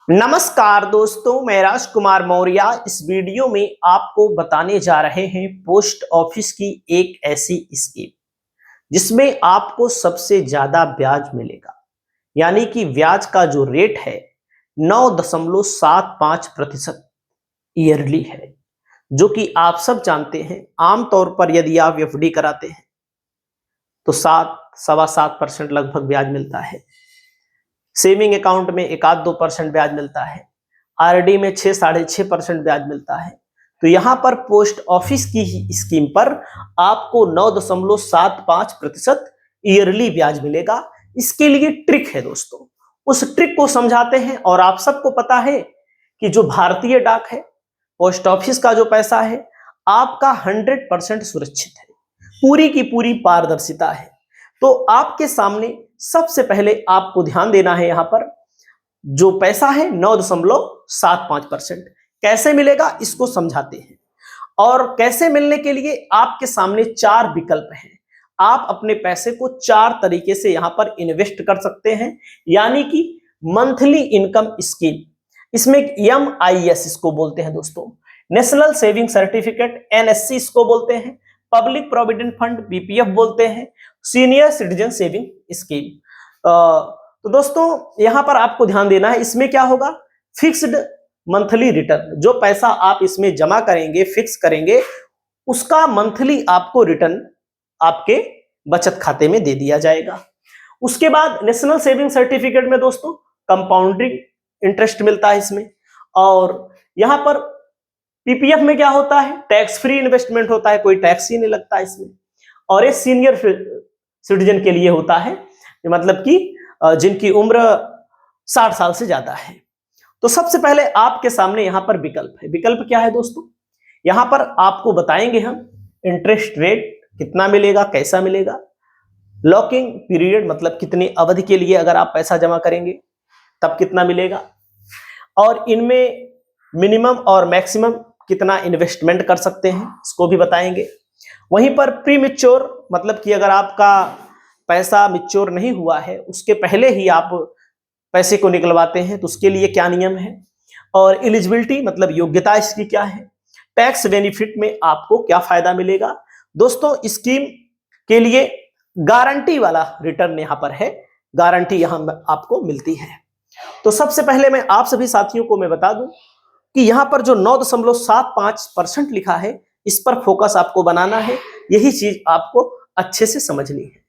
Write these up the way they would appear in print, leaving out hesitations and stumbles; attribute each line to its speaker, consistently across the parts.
Speaker 1: नमस्कार दोस्तों, मैं राजकुमार मौर्य इस वीडियो में आपको बताने जा रहे हैं पोस्ट ऑफिस की एक ऐसी स्कीम जिसमें आपको सबसे ज्यादा ब्याज मिलेगा। यानी कि ब्याज का जो रेट है 9.75% ईयरली है, जो कि आप सब जानते हैं। आमतौर पर यदि आप एफडी कराते हैं तो 7 सवा 7% लगभग ब्याज मिलता है। सेविंग अकाउंट में 1-2% ब्याज मिलता है। आरडी में 6-6.5% ब्याज मिलता है। तो यहां पर पोस्ट ऑफिस की स्कीम पर आपको 9.75% ईयरली ब्याज मिलेगा। इसके लिए ट्रिक है दोस्तों, उस ट्रिक को समझाते हैं। और आप सबको पता है कि जो भारतीय डाक है, पोस्ट ऑफिस का जो पैसा है आपका 100% सुरक्षित है, पूरी की पूरी पारदर्शिता है। तो आपके सामने सबसे पहले आपको ध्यान देना है, यहां पर जो पैसा है 9.75% कैसे मिलेगा इसको समझाते हैं। और कैसे मिलने के लिए आपके सामने 4 विकल्प हैं। आप अपने पैसे को 4 तरीके से यहां पर इन्वेस्ट कर सकते हैं, यानी कि मंथली इनकम स्कीम। इसमें MIS इसको बोलते हैं दोस्तों, नेशनल सेविंग सर्टिफिकेट NSC इसको बोलते हैं, पब्लिक प्रोविडेंट फंड PPF बोलते हैं, सीनियर सिटीजन सेविंग स्कीम। तो दोस्तों यहां पर आपको ध्यान देना है, इसमें क्या होगा, फिक्स्ड मंथली रिटर्न। जो पैसा आप इसमें जमा करेंगे, फिक्स करेंगे, उसका मंथली आपको रिटर्न आपके बचत खाते में दे दिया जाएगा। उसके बाद नेशनल सेविंग सर्टिफिकेट में दोस्तों कंपाउंडिंग इंटरेस्ट मिलता है इसमें। और यहां पर PPF में क्या होता है, टैक्स फ्री इन्वेस्टमेंट होता है, कोई टैक्स ही नहीं लगता इसमें। और ये सीनियर सिटीजन के लिए होता है, मतलब कि जिनकी उम्र 60 साल से ज्यादा है। तो सबसे पहले आपके सामने यहां पर विकल्प है। विकल्प क्या है दोस्तों, यहां पर आपको बताएंगे हम इंटरेस्ट रेट कितना मिलेगा, कैसा मिलेगा, लॉकिंग पीरियड मतलब कितनी अवधि के लिए अगर आप पैसा जमा करेंगे तब कितना मिलेगा, और इनमें मिनिमम और मैक्सिमम कितना इन्वेस्टमेंट कर सकते हैं इसको भी बताएंगे। वहीं पर प्री मैच्योर मतलब कि अगर आपका पैसा मैच्योर नहीं हुआ है, उसके पहले ही आप पैसे को निकलवाते हैं तो उसके लिए क्या नियम है, और एलिजिबिलिटी मतलब योग्यता इसकी क्या है, टैक्स बेनिफिट में आपको क्या फायदा मिलेगा। दोस्तों स्कीम के लिए गारंटी वाला रिटर्न यहां पर है, गारंटी यहां आपको मिलती है। तो सबसे पहले मैं आप सभी साथियों को मैं बता दूं कि यहां पर जो 9.75% लिखा है, इस पर फोकस आपको बनाना है, यही चीज आपको अच्छे से समझनी है।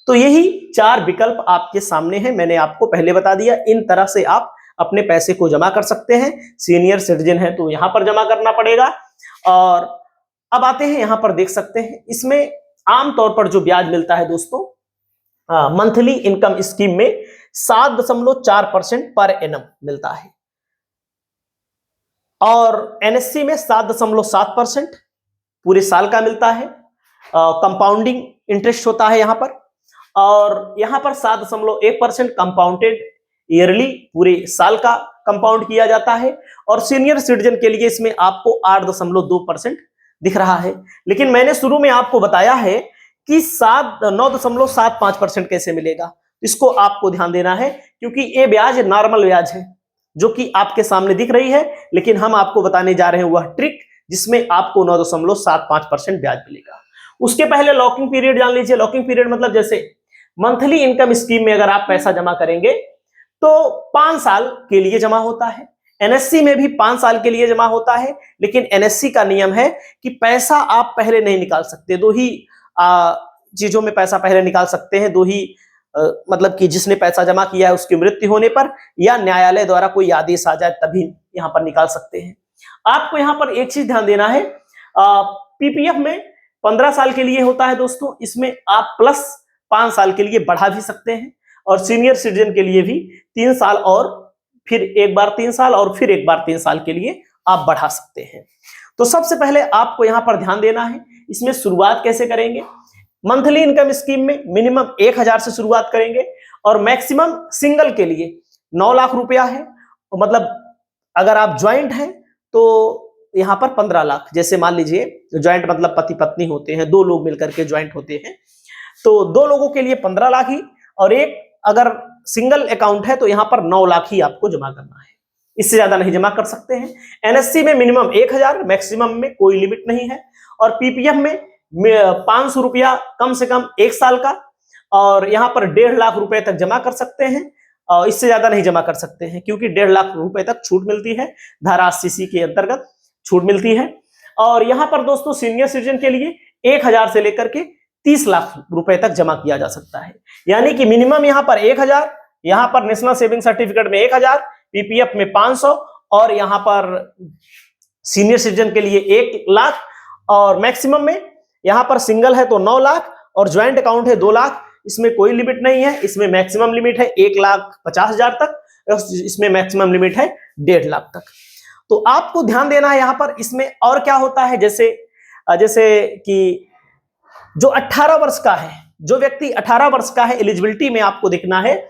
Speaker 1: तो यही 4 विकल्प आपके सामने हैं, मैंने आपको पहले बता दिया। इन तरह से आप अपने पैसे को जमा कर सकते हैं। सीनियर सिटीजन है तो यहां पर जमा करना पड़ेगा। और अब आते हैं, यहां पर देख सकते हैं इसमें आमतौर पर जो ब्याज मिलता है दोस्तों, मंथली इनकम स्कीम में 7.4% पर एनम मिलता है, और NSC में 7.7% पूरे साल का मिलता है। कंपाउंडिंग इंटरेस्ट होता है यहां पर, और यहां पर 7.1% कंपाउंडेड ईयरली पूरे साल का कंपाउंड किया जाता है। और सीनियर सिटीजन के लिए इसमें आपको 8.2% दिख रहा है। लेकिन मैंने शुरू में आपको बताया है कि 9.75% कैसे मिलेगा, इसको आपको ध्यान देना है, क्योंकि ये ब्याज नॉर्मल ब्याज है जो कि आपके सामने दिख रही है। लेकिन हम आपको बताने जा रहे हैं वह ट्रिक जिसमें आपको 9.75% ब्याज मिलेगा। उसके पहले लॉकिंग पीरियड जान लीजिए। लॉकिंग पीरियड मतलब जैसे मंथली इनकम स्कीम में अगर आप पैसा जमा करेंगे तो 5 साल के लिए जमा होता है। NSC में भी 5 साल के लिए जमा होता है, लेकिन NSC का नियम है कि पैसा आप पहले नहीं निकाल सकते। दो ही चीजों में पैसा पहले निकाल सकते हैं, दो ही मतलब कि जिसने पैसा जमा किया है उसकी मृत्यु होने पर, या न्यायालय द्वारा कोई आदेश आ जाए तभी यहां पर निकाल सकते हैं। आपको यहां पर एक चीज ध्यान देना है, PPF में 15 साल के लिए होता है दोस्तों, इसमें आप प्लस 5 साल के लिए बढ़ा भी सकते हैं। और सीनियर सिटीजन के लिए भी 3 साल और फिर एक बार 3 साल और फिर एक बार 3 साल के लिए आप बढ़ा सकते हैं। तो सबसे पहले आपको यहां पर ध्यान देना है, इसमें शुरुआत कैसे करेंगे। मंथली इनकम स्कीम में मिनिमम 1000 से शुरुआत करेंगे, और मैक्सिमम सिंगल के लिए 9 लाख रुपया है। मतलब अगर आप ज्वाइंट हैं तो यहां पर 15 लाख, जैसे मान लीजिए ज्वाइंट मतलब पति पत्नी होते हैं, 2 लोग मिलकर के ज्वाइंट होते हैं, तो 2 लोगों के लिए 15 लाख ही, और एक अगर सिंगल अकाउंट है तो यहां पर 9 लाख ही आपको जमा करना है। इससे ज्यादा नहीं जमा कर सकते हैं। एनएससी में मिनिमम 1000, मैक्सिमम में कोई लिमिट नहीं है। और पीपीएफ में 500 रुपया कम से कम 1 साल का, और यहाँ पर 1.5 लाख रुपए तक जमा कर सकते हैं, और इससे ज्यादा नहीं जमा कर सकते हैं, क्योंकि 1.5 लाख रुपए तक छूट मिलती है, धारा 80C के अंतर्गत छूट मिलती है। और यहाँ पर दोस्तों सीनियर सिटीजन के लिए 1000 से लेकर के 30 लाख रुपए तक जमा किया जा सकता है। यानी कि मिनिमम यहाँ पर 1000, यहाँ पर नेशनल सेविंग सर्टिफिकेट में 1000, पीपीएफ में 500, और यहाँ पर सीनियर सिटीजन के लिए 1 लाख, और मैक्सिमम में यहाँ पर सिंगल है तो 9 लाख, और ज्वाइंट अकाउंट है 2 लाख। इसमें कोई लिमिट नहीं है, इसमें मैक्सिमम लिमिट है 1,50,000 तक, इसमें मैक्सिमम लिमिट है 1.5 लाख तक। तो आपको ध्यान देना है यहाँ पर। इसमें और क्या होता है, जैसे कि जो 18 वर्ष का है, जो व्यक्ति 18 वर्ष का है, एलिजिबिलिटी में आपको देखना है,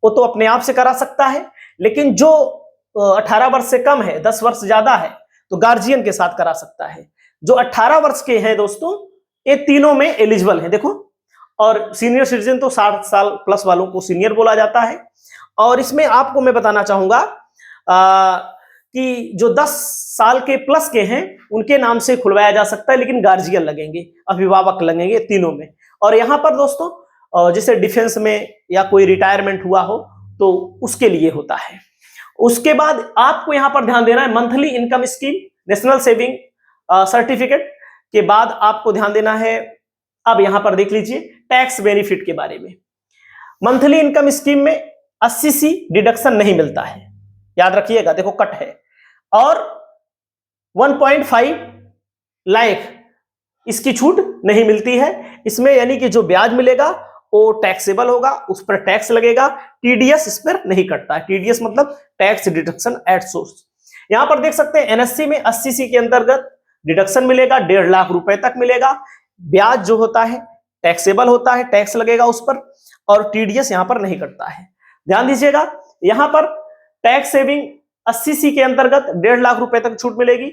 Speaker 1: वो तो अपने आप से करा सकता है। लेकिन जो 18 वर्ष से कम है, 10 वर्ष ज्यादा है, तो गार्जियन के साथ करा सकता है। जो 18 वर्ष के हैं दोस्तों, ये तीनों में एलिजिबल है, देखो। और सीनियर सिटीजन तो 60 साल प्लस वालों को सीनियर बोला जाता है। और इसमें आपको मैं बताना चाहूंगा कि जो 10 साल के प्लस के हैं, उनके नाम से खुलवाया जा सकता है, लेकिन गार्जियन लगेंगे, अभिभावक लगेंगे तीनों में। और यहाँ पर दोस्तों जैसे डिफेंस में या कोई रिटायरमेंट हुआ हो तो उसके लिए होता है। उसके बाद आपको यहाँ पर ध्यान देना है monthly income scheme, national saving certificate के बाद आपको ध्यान देना है। अब यहाँ पर देख लीजिए टैक्स बेनिफिट के बारे में। मंथली इनकम स्कीम में 80C डिडक्शन नहीं मिलता है, याद रखिएगा, देखो कट है। और 1.5 लाख इसकी छूट नहीं मिलती है इसमें, यानी कि जो ब्याज मिलेगा वो टैक्सेबल होगा, उस पर टैक्स लगेगा। टीडीएस इस पर नहीं कटता है, टीडीएस मतलब टैक्स डिडक्शन एट सोर्स। यहां पर देख सकते हैं एनएससी में 80C के अंतर्गत डिडक्शन मिलेगा, 1.5 लाख रुपए तक मिलेगा। ब्याज जो होता है टैक्सेबल होता है, टैक्स लगेगा उस पर, और टीडीएस यहां पर नहीं कटता है। ध्यान दीजिएगा, यहां पर टैक्स सेविंग 80C के अंतर्गत 1.5 लाख रुपए तक छूट मिलेगी।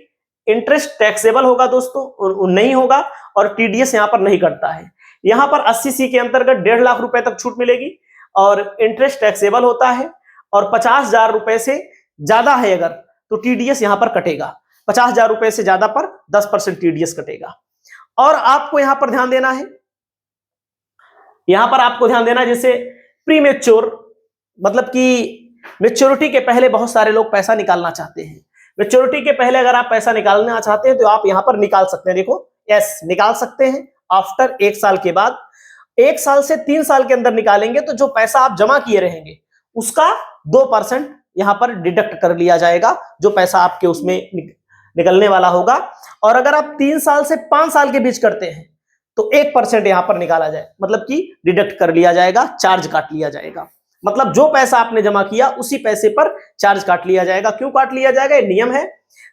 Speaker 1: इंटरेस्ट टैक्सेबल होगा दोस्तों, नहीं होगा, और टीडीएस यहां पर नहीं कटता है। यहां पर 80C के अंतर्गत 1.5 लाख रुपए तक छूट मिलेगी, और इंटरेस्ट टैक्सेबल होता है। और 50,000 रुपए से ज्यादा है अगर, तो टीडीएस यहां पर कटेगा। 50,000 रुपए से ज्यादा पर 10% टीडीएस कटेगा। और आपको यहां पर ध्यान देना है, यहां पर आपको ध्यान देना, जैसे प्री मैच्योर, मतलब कि मैच्योरिटी के पहले बहुत सारे लोग पैसा निकालना चाहते हैं। मैच्योरिटी के पहले अगर आप पैसा निकालना चाहते हैं तो आप यहां पर निकाल सकते हैं, देखो यस निकाल सकते हैं। आफ्टर 1 साल के बाद, 1 साल से 3 साल के अंदर निकालेंगे तो जो पैसा आप जमा किए रहेंगे उसका 2% यहां पर डिडक्ट कर लिया जाएगा, जो पैसा आपके उसमें निकलने वाला होगा। और अगर आप 3 साल से 5 साल के बीच करते हैं तो 1% यहां पर निकाला जाए, मतलब कि डिडक्ट कर लिया जाएगा, चार्ज काट लिया जाएगा। मतलब जो पैसा आपने जमा किया उसी पैसे पर चार्ज काट लिया जाएगा। क्यों काट लिया जाएगा, ये नियम है,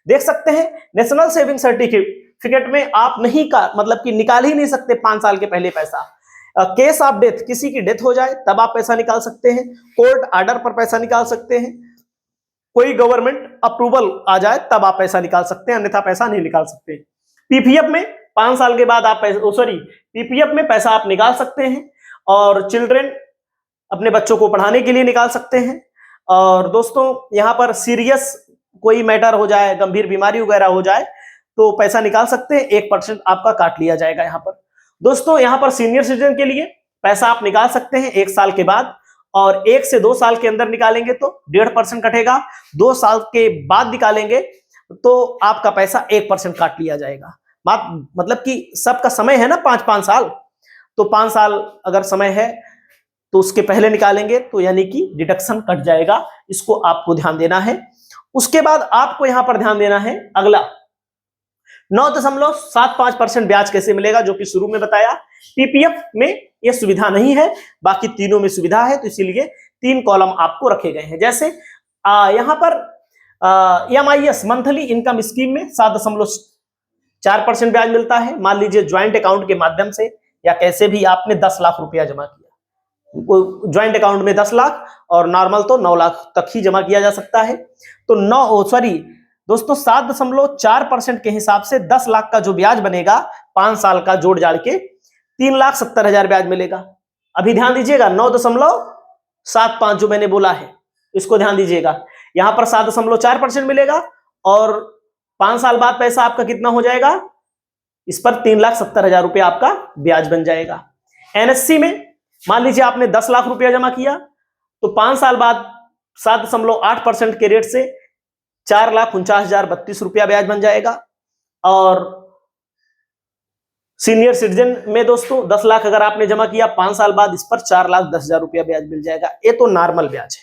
Speaker 1: देख सकते हैं। नेशनल सेविंग सर्टिफिकेट में आप नहीं का मतलब कि निकाल ही नहीं सकते 5 साल के पहले पैसा। केस ऑफ डेथ, किसी की डेथ हो जाए तब आप पैसा निकाल सकते हैं, कोर्ट ऑर्डर पर पैसा निकाल सकते हैं, कोई गवर्नमेंट अप्रूवल आ जाए तब आप पैसा निकाल सकते हैं, अन्यथा पैसा नहीं निकाल सकते। पीपीएफ में 5 साल के बाद आप पीपीएफ में पैसा आप निकाल सकते हैं, और चिल्ड्रन अपने बच्चों को पढ़ाने के लिए निकाल सकते हैं। और दोस्तों यहाँ पर सीरियस कोई मैटर हो जाए, गंभीर बीमारी वगैरह हो जाए तो पैसा निकाल सकते हैं, 1% आपका काट लिया जाएगा यहाँ पर। दोस्तों यहाँ पर सीनियर सिटीजन के लिए पैसा आप निकाल सकते हैं 1 साल के बाद, और 1 से 2 साल के अंदर निकालेंगे तो 1.5% कटेगा, 2 साल के बाद निकालेंगे तो आपका पैसा 1% काट लिया जाएगा। बात मतलब कि सबका समय है ना 5-5 साल, तो 5 साल अगर समय है तो उसके पहले निकालेंगे तो यानी कि डिडक्शन कट जाएगा, इसको आपको ध्यान देना है। उसके बाद आपको यहां पर ध्यान देना है अगला 9.75% ब्याज कैसे मिलेगा, जो कि शुरू में बताया। पीपीएफ में यह सुविधा नहीं है, बाकी तीनों में सुविधा है, तो इसीलिए 3 कॉलम आपको रखे गए हैं। जैसे यहां पर एमआईएस मंथली इनकम स्कीम में 7.4% ब्याज मिलता है। मान लीजिए ज्वाइंट अकाउंट के माध्यम से या कैसे भी आपने 10 लाख रुपया जमा किया, ज्वाइंट अकाउंट में 10 लाख और नॉर्मल तो 9 लाख तक ही जमा किया जा सकता है। तो दोस्तों 7.4% के हिसाब से 10 लाख का जो ब्याज बनेगा 5 साल का जोड़ जाड़ के 3,70,000 ब्याज मिलेगा। अभी ध्यान दीजिएगा 9.75 जो मैंने बोला है, इसको ध्यान दीजिएगा। यहां पर 7.4% मिलेगा और 5 साल बाद पैसा आपका कितना हो जाएगा, इस पर 3,70,000 रुपया आपका ब्याज बन जाएगा। एनएससी में मान लीजिए आपने 10 लाख रुपया जमा किया तो 5 साल बाद 7.8% के रेट से 4,49,032 रुपया ब्याज बन जाएगा। और सीनियर सिटीजन में दोस्तों 10 लाख अगर आपने जमा किया 5 साल बाद, इस पर 4,10,000 रुपया ब्याज मिल जाएगा। ये तो नॉर्मल ब्याज है,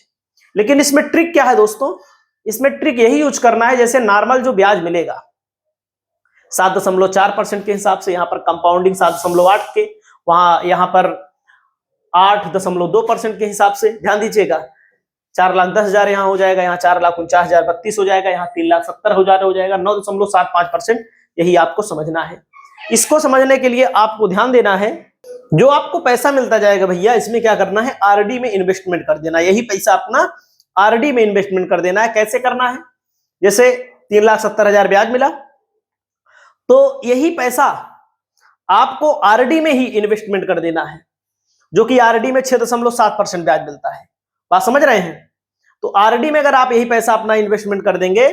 Speaker 1: लेकिन इसमें ट्रिक क्या है दोस्तों, इसमें ट्रिक यही यूज करना है, जैसे नॉर्मल जो ब्याज मिलेगा 7.4% के हिसाब से, यहां पर कंपाउंडिंग 7.8 के, वहां यहां पर 8.2% के हिसाब से, ध्यान दीजिएगा 4,10,000 यहां हो जाएगा, यहाँ 4,49,032 हो जाएगा, यहाँ 3,70,000 हो जाएगा, 9.75%। यही आपको समझना है। इसको समझने के लिए आपको ध्यान देना है, जो आपको पैसा मिलता जाएगा भैया, इसमें क्या करना है, आरडी में इन्वेस्टमेंट कर देना। यही पैसा अपना आरडी में इन्वेस्टमेंट कर देना है। कैसे करना है, जैसे 3,70,000 ब्याज मिला तो यही पैसा आपको आरडी में ही इन्वेस्टमेंट कर देना है, जो कि आरडी में 6.7% ब्याज मिलता है। बात समझ रहे हैं? तो आरडी में अगर आप यही पैसा अपना इन्वेस्टमेंट कर देंगे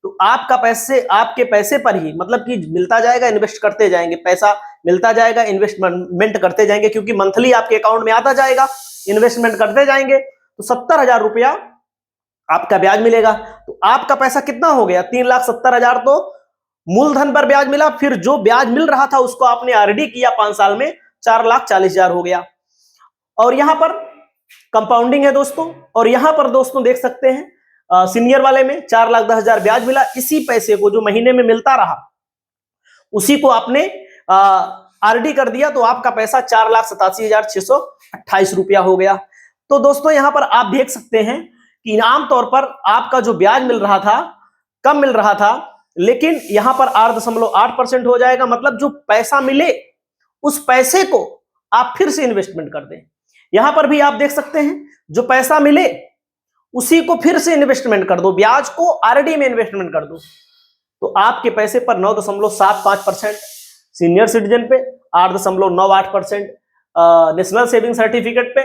Speaker 1: तो आपके पैसे पर ही, मतलब कि मिलता जाएगा, इन्वेस्ट करते जाएंगे, पैसा मिलता जाएगा, इन्वेस्टमेंट करते जाएंगे, क्योंकि मंथली आपके अकाउंट में आता जाएगा, इन्वेस्टमेंट करते जाएंगे तो 70,000 रुपया आपका ब्याज मिलेगा। तो आपका पैसा कितना हो गया, 3,70,000 तो मूलधन पर ब्याज मिला, फिर जो ब्याज मिल रहा था उसको आपने आरडी किया 5 साल में, 4,40,000 हो गया। और यहां पर कंपाउंडिंग है दोस्तों, और यहां पर दोस्तों देख सकते हैं सीनियर वाले में 4,10,000 ब्याज मिला। इसी पैसे को जो महीने में मिलता रहा उसी को आपने आरडी कर दिया, तो आपका पैसा 4,87,628 रुपया हो गया। तो दोस्तों यहां पर आप देख सकते हैं कि आमतौर पर आपका जो ब्याज मिल रहा था कम मिल रहा था, लेकिन यहां पर 8.8% हो जाएगा। मतलब जो पैसा मिले उस पैसे को आप फिर से इन्वेस्टमेंट कर दें। यहां पर भी आप देख सकते हैं, जो पैसा मिले उसी को फिर से इन्वेस्टमेंट कर दो, ब्याज को आरडी में इन्वेस्टमेंट कर दो, तो आपके पैसे पर 9.75%, सीनियर सिटीजन पे 8.98%, नेशनल सेविंग सर्टिफिकेट पे,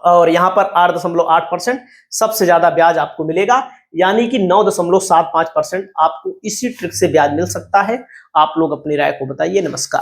Speaker 1: और यहां पर 8.8% सबसे ज्यादा ब्याज आपको मिलेगा। यानी कि 9.75% आपको इसी ट्रिक से ब्याज मिल सकता है। आप लोग अपनी राय को बताइए। नमस्कार।